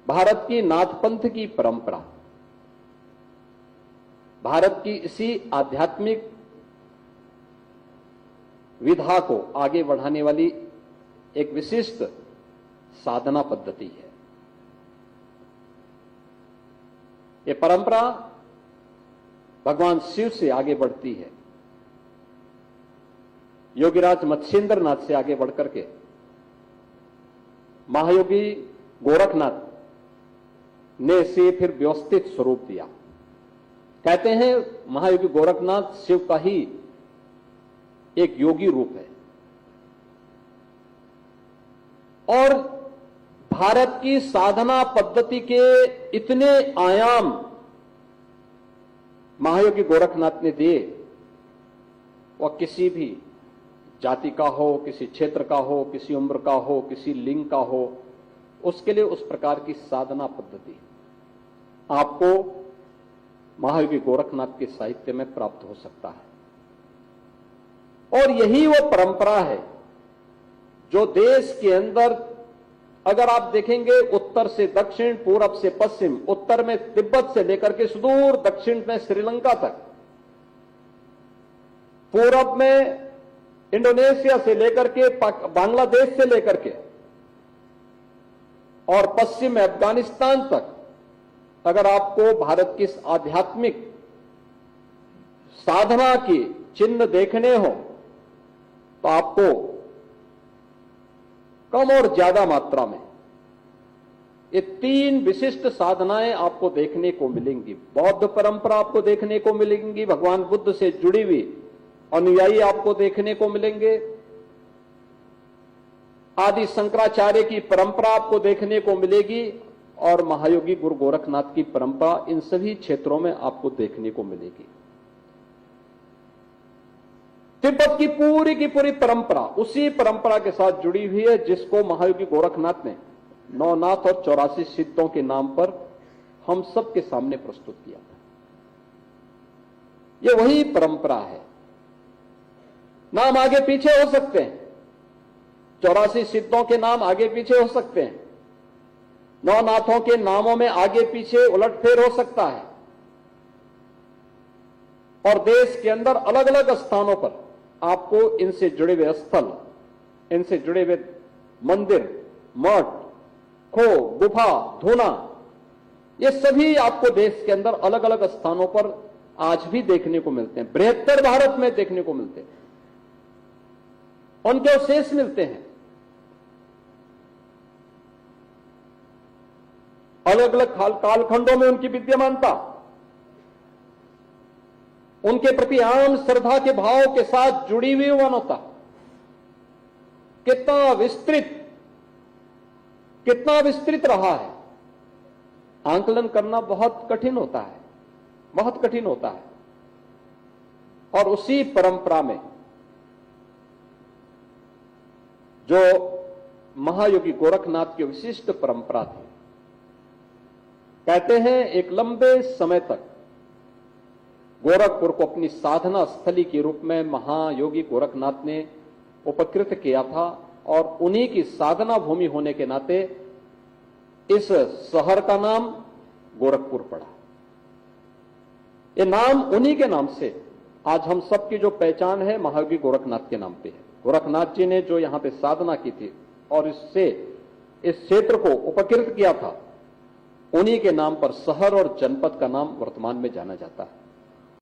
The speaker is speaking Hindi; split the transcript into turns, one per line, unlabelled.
भारत की नाथपंथ की परंपरा, भारत की इसी आध्यात्मिक विधा को आगे बढ़ाने वाली एक विशिष्ट साधना पद्धति है। ये परंपरा भगवान शिव से आगे बढ़ती है, योगीराज मत्स्येंद्र नाथ से आगे बढ़कर के महायोगी गोरखनाथ ने इसे फिर व्यवस्थित स्वरूप दिया। कहते हैं महायोगी गोरखनाथ शिव का ही एक योगी रूप है और भारत की साधना पद्धति के इतने आयाम महायोगी गोरखनाथ ने दिए, वह किसी भी जाति का हो, किसी क्षेत्र का हो, किसी उम्र का हो, किसी लिंग का हो, उसके लिए उस प्रकार की साधना पद्धति आपको महायोगी गोरखनाथ के साहित्य में प्राप्त हो सकता है। और यही वो परंपरा है जो देश के अंदर, अगर आप देखेंगे उत्तर से दक्षिण, पूरब से पश्चिम, उत्तर में तिब्बत से लेकर के सुदूर दक्षिण में श्रीलंका तक, पूरब में इंडोनेशिया से लेकर के बांग्लादेश से लेकर के और पश्चिम में अफगानिस्तान तक, अगर आपको भारत की आध्यात्मिक साधना की चिन्ह देखने हो तो आपको कम और ज्यादा मात्रा में ये तीन विशिष्ट साधनाएं आपको देखने को मिलेंगी। बौद्ध परंपरा आपको देखने को मिलेंगी, भगवान बुद्ध से जुड़ी हुई अनुयायी आपको देखने को मिलेंगे, आदि शंकराचार्य की परंपरा आपको देखने को मिलेगी और महायोगी गुरु गोरखनाथ की परंपरा इन सभी क्षेत्रों में आपको देखने को मिलेगी। तिब्बत की पूरी परंपरा उसी परंपरा के साथ जुड़ी हुई है जिसको महायोगी गोरखनाथ ने नौनाथ और 84 सिद्धों के नाम पर हम सबके सामने प्रस्तुत किया था। यह वही परंपरा है। नाम आगे पीछे हो सकते हैं, 84 सिद्धों के नाम आगे पीछे हो सकते हैं, नौनाथों के नामों में आगे पीछे उलटफेर हो सकता है और देश के अंदर अलग अलग स्थानों पर आपको इनसे जुड़े हुए स्थल, इनसे जुड़े हुए मंदिर, मठ, खो, गुफा, धूना, ये सभी आपको देश के अंदर अलग अलग स्थानों पर आज भी देखने को मिलते हैं। बृहत्तर भारत में देखने को मिलते हैं, उनके अवशेष मिलते हैं। अलग अलग कालखंडों में उनकी विद्यमानता, उनके प्रति आम श्रद्धा के भाव के साथ जुड़ी हुई मानवता कितना विस्तृत रहा है, आंकलन करना बहुत कठिन होता है, बहुत कठिन होता है। और उसी परंपरा में जो महायोगी गोरखनाथ की विशिष्ट परंपरा थी, कहते हैं एक लंबे समय तक गोरखपुर को अपनी साधना स्थली के रूप में महायोगी गोरखनाथ ने उपकृत किया था और उन्हीं की साधना भूमि होने के नाते इस शहर का नाम गोरखपुर पड़ा। ये नाम उन्हीं के नाम से आज हम सबकी जो पहचान है महायोगी गोरखनाथ के नाम पे है। गोरखनाथ जी ने जो यहां पे साधना की थी और इससे इस क्षेत्र को उपकृत किया था, उन्हीं के नाम पर शहर और जनपद का नाम वर्तमान में जाना जाता है।